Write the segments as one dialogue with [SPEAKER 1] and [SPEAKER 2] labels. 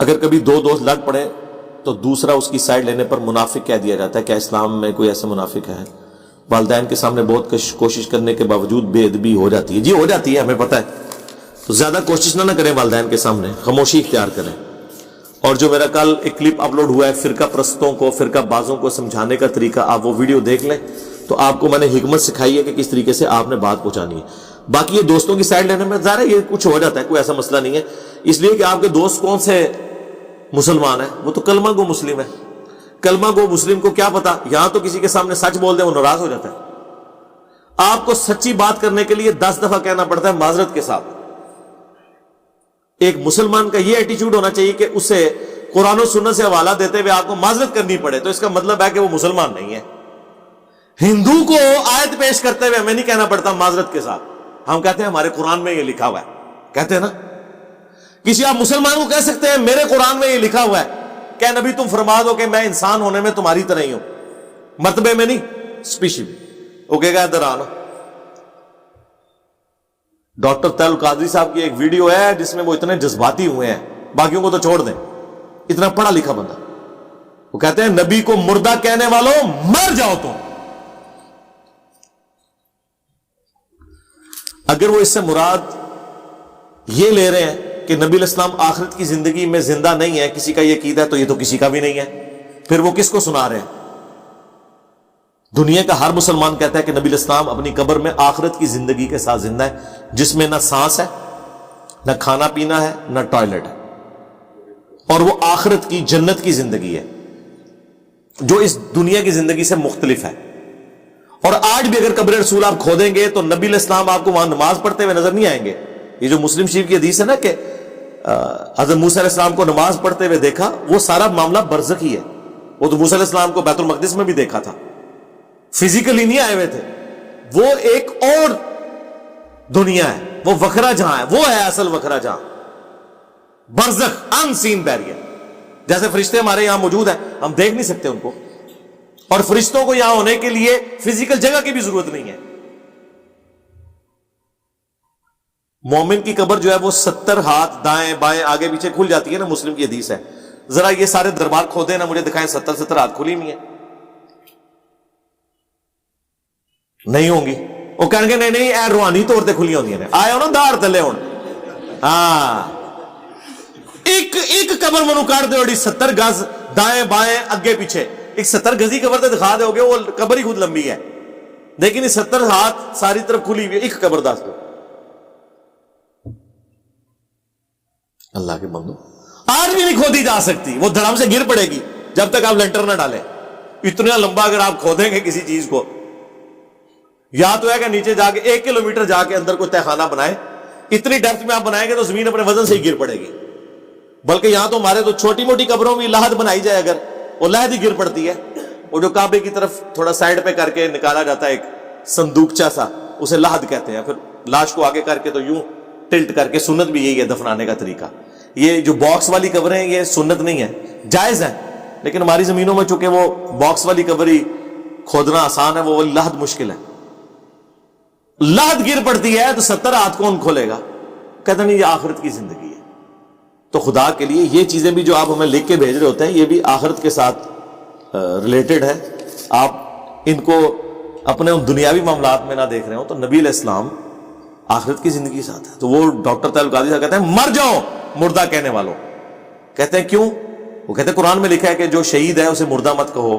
[SPEAKER 1] اگر کبھی دو دوست لڑ پڑے تو دوسرا اس کی سائڈ لینے پر منافق کہہ دیا جاتا ہے. کیا اسلام میں کوئی ایسا منافق ہے؟ والدین کے سامنے بہت کوشش کرنے کے باوجود بے ادبی ہو جاتی ہے. جی ہو جاتی ہے، ہمیں پتہ ہے. تو زیادہ کوشش نہ کریں والدین کے سامنے، خاموشی اختیار کریں. اور جو میرا کل ایک کلپ اپلوڈ ہوا ہے فرقہ پرستوں کو، فرقہ بازوں کو سمجھانے کا طریقہ، آپ وہ ویڈیو دیکھ لیں تو آپ کو میں نے حکمت سکھائی ہے کہ کس طریقے سے آپ نے بات پہنچانی ہے. باقی یہ دوستوں کی سائڈ لینے میں ظاہر ہے یہ کچھ ہو جاتا ہے، کوئی ایسا مسئلہ نہیں ہے. اس لیے کہ آپ کے دوست کون سے مسلمان ہیں؟ وہ تو کلمہ گو مسلم ہے. کلمہ گو مسلم کو کیا پتا، یہاں تو کسی کے سامنے سچ بول دے وہ ناراض ہو جاتا ہے. آپ کو سچی بات کرنے کے لیے 10 دفعہ کہنا پڑتا ہے معذرت کے ساتھ. ایک مسلمان کا یہ ایٹیچیوڈ ہونا چاہیے کہ اسے قرآن و سنت سے حوالہ دیتے ہوئے آپ کو معذرت کرنی پڑے تو اس کا مطلب ہے کہ وہ مسلمان نہیں ہے. ہندو کو آیت پیش کرتے ہوئے ہمیں نہیں کہنا پڑتا معذرت کے ساتھ، ہم کہتے ہیں ہمارے قرآن میں یہ لکھا ہوا ہے، کہتے ہیں نا. کسی آپ مسلمان کو کہہ سکتے ہیں میرے قرآن میں یہ لکھا ہوا ہے، کہ نبی تم فرما دو کہ میں انسان ہونے میں تمہاری طرح ہی ہوں، مرتبے میں نہیں، اسپیشی میں. وہ کہے گا ادھر آنا. ڈاکٹر طاہر القادری صاحب کی ایک ویڈیو ہے جس میں وہ اتنے جذباتی ہوئے ہیں، باقیوں کو تو چھوڑ دیں، اتنا پڑھا لکھا بندہ. وہ کہتے ہیں نبی کو مردہ کہنے والوں مر جاؤ تم. اگر وہ اس سے مراد یہ لے رہے ہیں کہ نبی علیہ السلام آخرت کی زندگی میں زندہ نہیں ہے، کسی کا یہ عقیدہ ہے، تو یہ تو کسی کا بھی نہیں ہے. پھر وہ کس کو سنا رہے ہیں؟ دنیا کا ہر مسلمان کہتا ہے کہ نبی علیہ السلام اپنی قبر میں آخرت کی زندگی کے ساتھ زندہ ہے، جس میں نہ سانس ہے، نہ کھانا پینا ہے، نہ ٹوائلٹ ہے. اور وہ آخرت کی جنت کی زندگی ہے جو اس دنیا کی زندگی سے مختلف ہے. اور آج بھی اگر قبر رسول آپ کھودیں گے تو نبی علیہ السلام آپ کو وہاں نماز پڑھتے ہوئے نظر نہیں آئیں گے. یہ جو مسلم شریف کی حدیث ہے نا کہ حضرت موسیٰ علیہ السلام کو نماز پڑھتے ہوئے دیکھا، وہ سارا معاملہ برزخی ہے. وہ تو موسیٰ علیہ السلام کو بیت المقدس میں بھی دیکھا تھا، فزیکلی نہیں آئے ہوئے تھے. وہ ایک اور دنیا ہے، وہ وکھرا جہاں ہے، وہ ہے اصل وکھرا جہاں، برزخ، ان سین بیریئر. جیسے فرشتے ہمارے یہاں موجود ہیں، ہم دیکھ نہیں سکتے ان کو، اور فرشتوں کو یہاں ہونے کے لیے فزیکل جگہ کی بھی ضرورت نہیں ہے. مومن کی قبر جو ہے وہ 70 ہاتھ دائیں بائیں آگے پیچھے کھل جاتی ہے نا، مسلم کی حدیث ہے. ذرا یہ سارے دربار کھودے نا، مجھے دکھائیں 70 ہاتھ کھلی ہوئی ہیں. نہیں ہوں گی. وہ کہیں گے نہیں اے روحانی طور تے کھلی ہوندیاں نے، آئے ہو نا دار تلے ہون. ہاں ایک قبر منو کاٹ دے 70 گز دائیں بائیں اگے پیچھے، ایک 70 گزی قبر تے دکھا دو گے، وہ قبر ہی خود لمبی ہے، لیکن یہ 70 ہاتھ ساری طرف کھلی ہوئی ہے. ایک قبر دس دو. اللہ کے بندو آج بھی نہیں کھودی جا سکتی، وہ دھڑام سے گر پڑے گی جب تک آپ لنٹر نہ ڈالیں. اتنا لمبا اگر آپ کھودیں گے کسی چیز کو، یا تو ہے کہ نیچے جا کے 1 کلومیٹر جا کے اندر کوئی تہخانہ بنائے، اتنی ڈیپتھ میں آپ بنائیں گے تو زمین اپنے وزن سے ہی گر پڑے گی. بلکہ یہاں تو ہمارے تو چھوٹی موٹی قبروں میں لحد بنائی جائے اگر، وہ لحد ہی گر پڑتی ہے. وہ جو کعبے کی طرف تھوڑا سائڈ پہ کر کے نکالا جاتا ہے ایک صندوقچہ سا، اسے لحد کہتے ہیں. پھر لاش کو آگے کر کے تو یوں ٹلٹ کر کے، سنت بھی یہی ہے دفنانے کا طریقہ. یہ جو باکس والی قبریں یہ سنت نہیں ہے، جائز ہے، لیکن ہماری زمینوں میں چونکہ وہ باکس والی قبر ہی کھودنا آسان ہے، وہ لحد مشکل ہے. لحد گر پڑتی ہے تو 70 ہاتھ کون کھولے گا؟ کہتے نہیں یہ آخرت کی زندگی ہے. تو خدا کے لیے یہ چیزیں بھی جو آپ ہمیں لکھ کے بھیج رہے ہوتے ہیں، یہ بھی آخرت کے ساتھ ریلیٹڈ ہے. آپ ان کو اپنے دنیاوی معاملات میں نہ دیکھ رہے ہو. تو نبی علیہ السلام آخرت کی زندگی کے ساتھ ہے. تو وہ ڈاکٹر طاہر القادری صاحب کہتے ہیں مر جاؤ مردہ کہنے والوں. کہتے ہیں کیوں؟ وہ کہتے ہیں قرآن میں لکھا ہے کہ جو شہید ہے اسے مردہ مت کہو،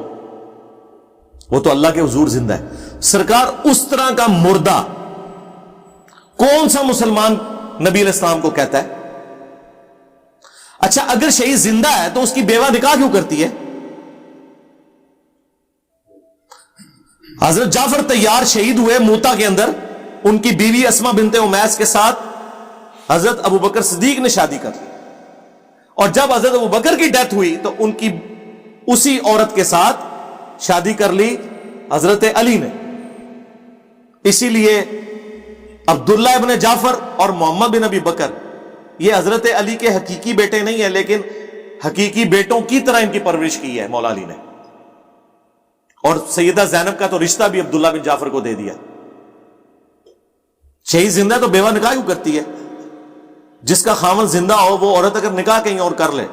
[SPEAKER 1] وہ تو اللہ کے حضور زندہ ہے. سرکار اس طرح کا مردہ کون سا مسلمان نبی علیہ السلام کو کہتا ہے؟ اچھا اگر شہید زندہ ہے تو اس کی بیوہ نکاح کیوں کرتی ہے؟ حضرت جعفر طیار شہید ہوئے موتا کے اندر، ان کی بیوی اسما بنت امیس کے ساتھ حضرت ابو بکر صدیق نے شادی کر لی. اور جب حضرت ابو بکر کی ڈیتھ ہوئی تو ان کی اسی عورت کے ساتھ شادی کر لی حضرت علی نے. اسی لیے عبداللہ ابن جعفر اور محمد بن ابی بکر یہ حضرت علی کے حقیقی بیٹے نہیں ہیں، لیکن حقیقی بیٹوں کی طرح ان کی پرورش کی ہے مولا علی نے. اور سیدہ زینب کا تو رشتہ بھی عبداللہ بن جعفر کو دے دیا. شہید زندہ ہے تو بیوہ نکاح کیوں کرتی ہے؟ جس کا خاوند زندہ ہو وہ عورت اگر نکاح کہیں اور کر لے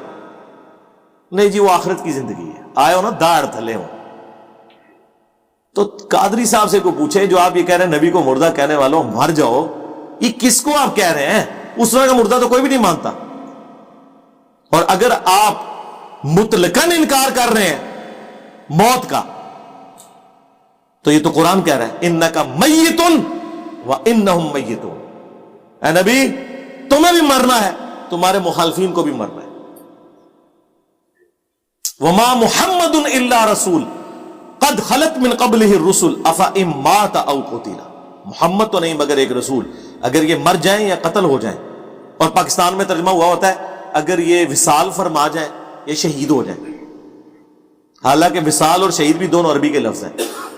[SPEAKER 1] نہیں جی وہ آخرت کی زندگی ہے، آئے ہو نا داڑ تھلے ہو. تو قادری صاحب سے کوئی پوچھے جو آپ یہ کہہ رہے ہیں نبی کو مردہ کہنے والوں مر جاؤ، یہ کس کو آپ کہہ رہے ہیں؟ اس طرح کا مردہ تو کوئی بھی نہیں مانتا. اور اگر آپ مطلقاً انکار کر رہے ہیں موت کا تو یہ تو قرآن کہہ رہا ہے انک میت وانہم میتون. اے نبی تمہیں بھی مرنا ہے، تمہارے مخالفین کو بھی مرنا ہے. وما محمد الا رسول قد خلت من قبلہ الرسل افئن مات او قتل. محمد تو نہیں مگر ایک رسول، اگر یہ مر جائیں یا قتل ہو جائیں. اور پاکستان میں ترجمہ ہوا ہوتا ہے اگر یہ وصال فرما جائیں یا شہید ہو جائیں. حالانکہ وصال اور شہید بھی دونوں عربی کے لفظ ہیں،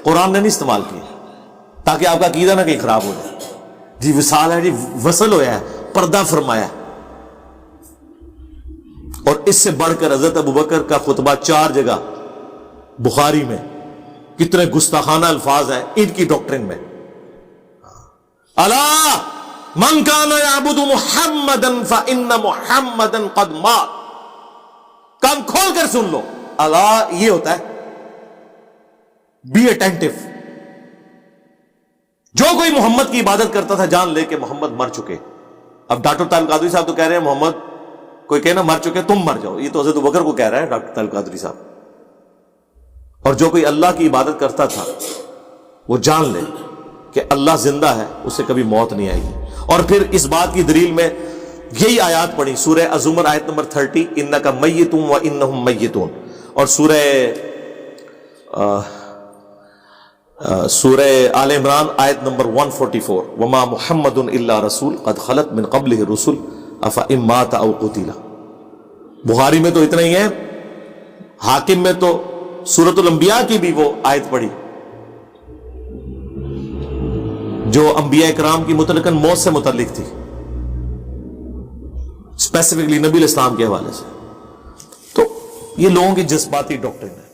[SPEAKER 1] قرآن نے نہیں استعمال کیے تاکہ آپ کا عقیدہ نہ کہیں خراب ہو جائے. جی وصال ہے، جی وصل ہوا ہے، پردہ فرمایا. اور اس سے بڑھ کر حضرت ابوبکر کا خطبہ 4 جگہ بخاری میں، کتنے گستاخانہ الفاظ ہیں ان کی ڈاکٹرن میں. الا من کان یعبد محمدا فان محمدا قد مات. کان کھول کر سن لو، الا یہ ہوتا ہے بی اٹینٹو. جو کوئی محمد کی عبادت کرتا تھا جان لے کہ محمد مر چکے. اب ڈاکٹر طالب قادری صاحب تو کہہ رہے ہیں محمد کوئی کہنا مر چکے تم مر جاؤ، یہ تو حضرت ابوبکر کو کہہ رہا ہے ڈاکٹر طالب قادری صاحب. اور جو کوئی اللہ کی عبادت کرتا تھا وہ جان لے کہ اللہ زندہ ہے، اسے کبھی موت نہیں آئے گی. اور پھر اس بات کی دلیل میں یہی آیات پڑھی سورہ الزمر آیت نمبر 30 انک میت وانہم میتون. اور سورہ آل عمران آیت نمبر 144 وما محمد الا رسول قد خلت من قبلہ الرسل افئن مات او قتل. بخاری میں تو اتنا ہی ہے، حاکم میں تو سورۃ الانبیاء کی بھی وہ آیت پڑھی جو انبیاء کرام کی متعلقاً موت سے متعلق تھی، اسپیسیفکلی نبی علیہ السلام کے حوالے سے. تو یہ لوگوں کی جذباتی ڈاکٹرن ہے.